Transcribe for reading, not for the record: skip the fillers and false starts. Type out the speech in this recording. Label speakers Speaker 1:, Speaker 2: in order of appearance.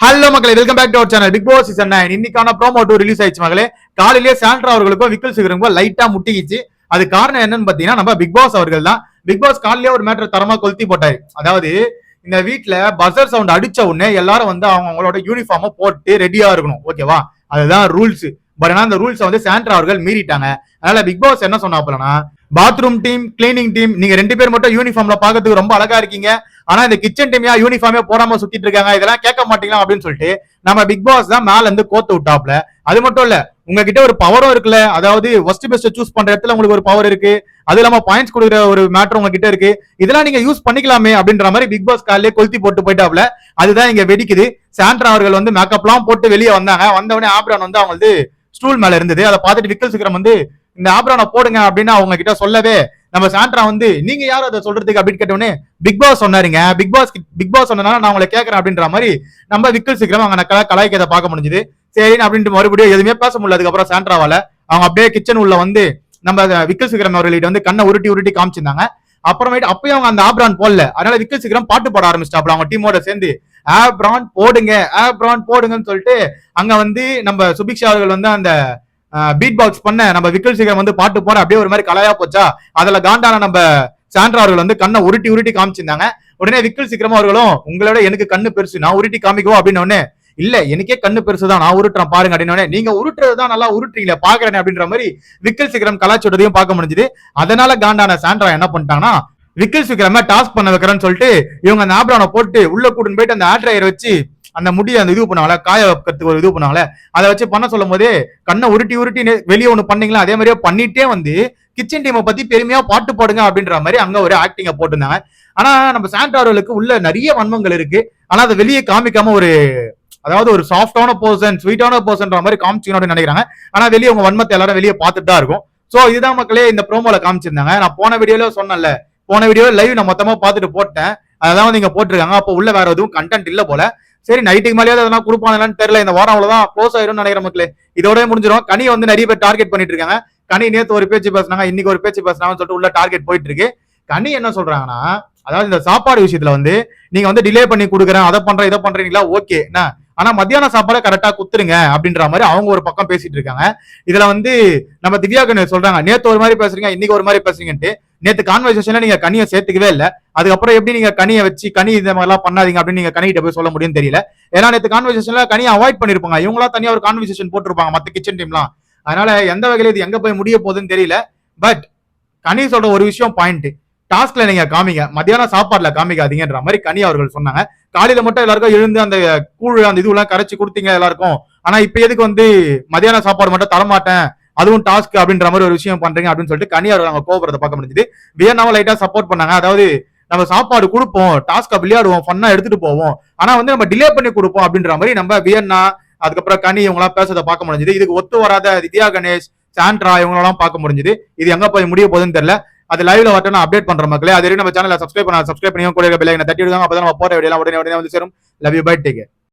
Speaker 1: Hello மக்களே, welcome back to our channel. Bigg Boss season 9 இன்னைக்கான promo 2 release ஆயிடுச்சு மகளே. காலையிலேயே சாண்ட்ரா அவர்களுக்கும் விக்கல் சிகருக்கும் லைட்டா முட்டிக்கிச்சு. அது காரணம் என்னன்னு பாத்தீங்கன்னா நம்ம பிக் பாஸ் அவர்கள் தான். பிக் பாஸ் காலையிலேயே ஒரு மேட்டர் தரமா கொளுத்தி போட்டாரு. அதாவது இந்த வீட்டுல பசர் சவுண்ட் அடிச்ச உடனே எல்லாரும் வந்து அவங்களோட யூனிஃபார்மை போட்டு ரெடியா இருக்கணும், ஓகேவா? அதுதான் ரூல்ஸ். பட் ஆனா அந்த ரூல்ஸ் வந்து சாண்ட்ரா அவர்கள் மீறிட்டாங்க. அதனால பிக் பாஸ் என்ன சொன்னாப்பலனா, பாத்ரூம் டீம், கிளீனிங் டீம், நீங்க 2 பேர் மட்டும் யூனிஃபார்ம்ல பாக்கிறதுக்கு ரொம்ப அழகா இருக்கீங்க. ஆனா இந்த கிச்சன் டீம் யூனிஃபார்மே போடாம சுத்திட்டு இருக்காங்க, இதெல்லாம் கேட்க மாட்டீங்களா அப்படின்னு சொல்லிட்டு நம்ம பிக் பாஸ் தான் மேல இருந்து கோத்து விட்டாப்ல. அது மட்டும் இல்ல, உங்ககிட்ட ஒரு பவரும் இருக்குல்ல, அதாவது ஃபர்ஸ்ட் பெஸ்ட் சூஸ் பண்ற இடத்துல உங்களுக்கு ஒரு பவர் இருக்கு, அது இல்லாம பாயிண்ட்ஸ் கொடுக்குற ஒரு மேட்டர் உங்ககிட்ட இருக்கு, இதெல்லாம் நீங்க யூஸ் பண்ணிக்கலாமே அப்படின்ற மாதிரி பிக் பாஸ் காலையிலே கொளுத்தி போட்டு போயிட்டாப்ல. அதுதான் இங்க வெடிக்குது. சாண்ட்ரா அவர்கள் வந்து மேக்கப் எல்லாம் போட்டு வெளியே வந்தாங்க. வந்தவொடனே ஆப்ரான் வந்து அவங்க வந்து ஸ்டூல் மேல இருந்தது. அதை பார்த்துட்டு விக்கல் சிகரம் வந்து இந்த ஆப்ரானை போடுங்க அப்படின்னு அவங்க கிட்ட சொல்லவே நம்ம சாண்ட்ரா வந்து நீங்க யாரும் அதை சொல்றதுக்கு அப்படின்னு கேட்டோடனே பிக் பாஸ் சொன்னாருங்க. பிக் பாஸ் சொன்னனால நான் உங்களை கேட்கறேன் அப்படின்ற மாதிரி நம்ம விக்கல் சிகரம் அவங்க கலாய்க்கதை பார்க்க முடிஞ்சது. சரின்னு அப்படின்ட்டு மறுபடியும் எதுவுமே பேச முடியல. அதுக்கப்புறம் சாண்ட்ராவால அவங்க அப்படியே கிச்சன் உள்ள வந்து நம்ம விக்கல் சிகரம் அவர்களிட்ட வந்து கண்ணை உருட்டி உருட்டி காமிச்சிருந்தாங்க. அப்புறமேட்டு அப்பயும் அவங்க அந்த ஆப்ரான் போடல. அதனால விக்கல் சிகரம் பாட்டு பாட ஆரம்பிச்சிட்டாப்ல அவங்க டீமோட சேர்ந்து. ஆப்ரான் போடுங்க, ஆப்ரான் போடுங்கன்னு சொல்லிட்டு அங்க வந்து நம்ம சுபிக்ஷா அவர்கள் வந்து அந்த பீட் பாக்ஸ் பண்ண நம்ம விக்கல் சிகரம் வந்து பாட்டு போட அப்படியே ஒரு மாதிரி கலையா போச்சா. அதுல காண்டான நம்ம சாண்ட்ரா அவர்கள் வந்து கண்ணை உருட்டி உருட்டி காமிச்சிருந்தாங்க. உடனே விக்கல் சிகரம் அவர்களும் உங்களோட எனக்கு கண்ணு பெருசு, நான் உருட்டி காமிக்குவோம் அப்படின்னு உடனே இல்ல எனக்கே கண்ணு பெருசுதான், நான் உருட்டுறேன் பாருங்க அப்படின்னு நீங்க உருட்டுறதுதான் நல்லா உருட்டுறீங்களே பாக்குறேன் அப்படின்ற மாதிரி விக்கல் சிகரம் கலாச்சோட்டதையும் பார்க்க முடிஞ்சது. அதனால காண்டான சாண்ட்ரா என்ன பண்ணிட்டாங்கன்னா விக்கல் சிகரமா டாஸ்க் பண்ண வைக்கிறேன்னு சொல்லிட்டு இவங்க அந்த ஆப்ரானை போட்டு உள்ள கூட்டின்னு போயிட்டு அந்த ஆட்ரையர் வச்சு அந்த முடிய அந்த இது பண்ணுவாங்களே, காய வைக்கிறதுக்கு ஒரு இது பண்ணுவாங்களே, அதை வச்சு பண்ண சொல்லும் போதே கண்ணை உருட்டி உருட்டி வெளியே ஒண்ணு பண்ணீங்களா அதே மாதிரியே பண்ணிட்டே வந்து கிச்சன் டீமை பத்தி பெருமையா பாட்டு பாடுங்க அப்படின்ற மாதிரி அங்க ஒரு ஆக்டிங்க போட்டிருந்தாங்க. ஆனா நம்ம சாண்ட்ரா அவர்களுக்கு உள்ள நிறைய வன்மங்கள் இருக்கு. ஆனா அதை வெளியே காமிக்காம ஒரு அதாவது ஒரு சாஃப்டான பர்சன், ஸ்வீட்டான பர்சன்ற மாதிரி காமிச்சிக்கணும் அப்படின்னு நினைக்கிறாங்க. ஆனா வெளியே உங்க வன்மத்தை எல்லாரும் வெளியே பார்த்துட்டு தான் இருக்கும். சோ இதுதான் மக்களே இந்த ப்ரோமோல காமிச்சிருந்தாங்க. நான் போன வீடியோல சொன்னேன்ல, போன வீடியோ லைவ் நான் மொத்தமா பார்த்துட்டு போட்டேன். அதான் நீங்க போட்டிருக்காங்க. அப்போ உள்ள வேற எதுவும் கண்டென்ட் இல்ல போல. சரி நைட்டுக்கு மேலேயாவது அதெல்லாம் கொடுப்பாங்களான்னு தெரியல. இந்த வாரம் அவ்வளவுதான் க்ளோஸ் ஆயிரும் நினைக்கிற மக்களே. இதோட முடிஞ்சிடும். கனி வந்து நிறைய பேர் டார்கெட் பண்ணிட்டு இருக்காங்க. கனி நேத்து ஒரு பேச்சு பேசினாங்க, இன்னைக்கு ஒரு பேச்சு பேசினாங்கன்னு சொல்லிட்டு உள்ள டார்கெட் போயிட்டு இருக்கு. கனி என்ன சொல்றாங்கன்னா, அதாவது இந்த சாப்பாடு விஷயத்துல வந்து நீங்க வந்து டிலே பண்ணி கொடுக்குறேன், அதை பண்றேன் இதை பண்றீங்களா, ஓகே, ஆனா மத்தியான சாப்பாடை கரெக்டா குத்துருங்க அப்படின்ற மாதிரி அவங்க ஒரு பக்கம் பேசிட்டு இருக்காங்க. இதுல வந்து நம்ம திவ்யா கணேஷ் சொல்றாங்க, நேத்து ஒரு மாதிரி பேசுறீங்க இன்னைக்கு ஒரு மாதிரி பேசுறீங்கன்ட்டு. நேத்து கான்வர்சேஷன்ல நீங்க கனியை சேர்த்துக்கவே இல்ல. அதுக்கப்புறம் எப்படி நீங்க கனியை வச்சு கனி இந்த மாதிரி எல்லாம் பண்ணாதீங்க அப்படின்னு நீங்க கனிகிட்ட போய் சொல்ல முடியும்னு தெரியல. ஏன்னா நேத்து கான்வர்சேஷன்ல கனியை அவாய்ட் பண்ணிருப்பாங்க, இவங்களா தனியா ஒரு கான்வர்சேஷன் போட்டிருப்பாங்க மத்த கிச்சன் டீம்லாம். அதனால எந்த வகையில இது எங்க போய் முடிய போகுதுன்னு தெரியல. பட் கனி சொல்ற ஒரு விஷயம் பாயிண்ட், டாஸ்க்ல நீங்க காமிங்க, மத்தியான சாப்பாடுல காமிக்காதீங்கன்ற மாதிரி கனி அவர்கள் சொன்னாங்க. காலையில மட்டும் எல்லாருக்கும் எழுந்து அந்த கூழ் அந்த இதுவெல்லாம் கரைச்சி கொடுத்தீங்க எல்லாருக்கும். ஆனா இப்ப எதுக்கு வந்து மத்தியான சாப்பாடு மட்டும் தரமாட்டேன், அதுவும் டாஸ்க் அப்படின்ற மாதிரி ஒரு விஷயம் பண்றீங்க அப்படின்னு சொல்லிட்டு கனி அவர்கள் அவங்க கோபுரத்தை பார்க்க முடிஞ்சது. வியன்னாவும் லைட்டா சப்போர்ட் பண்ணாங்க. அதாவது நம்ம சாப்பாடு கொடுப்போம், டாஸ்கா விளையாடுவோம், ஃபன்னா எடுத்துட்டு போவோம், ஆனா வந்து நம்ம டிலே பண்ணி கொடுப்போம் அப்படின்ற மாதிரி நம்ம வியன்னா அதுக்கப்புறம் கனி இவங்க எல்லாம் பேசுறதை பார்க்க முடிஞ்சது. இதுக்கு ஒத்து வராத திவ்யா கணேஷ், சாண்ட்ரா இவங்களெல்லாம் பார்க்க முடிஞ்சது. இது எங்க போய் முடிய போகுதுன்னு தெரியல. அது லைவ்ல வரட்டும், நான் அப்டேட் பண்ற மக்களே. அது நம்ம சேனலை சப்ஸ்கிரைப் பண்ணி கூட பெல் ஐகானை தட்டி விடுங்க. அப்பதான் நம்ம போற வீடியோ உடனே வந்து சேரும். Love you, bye, take care.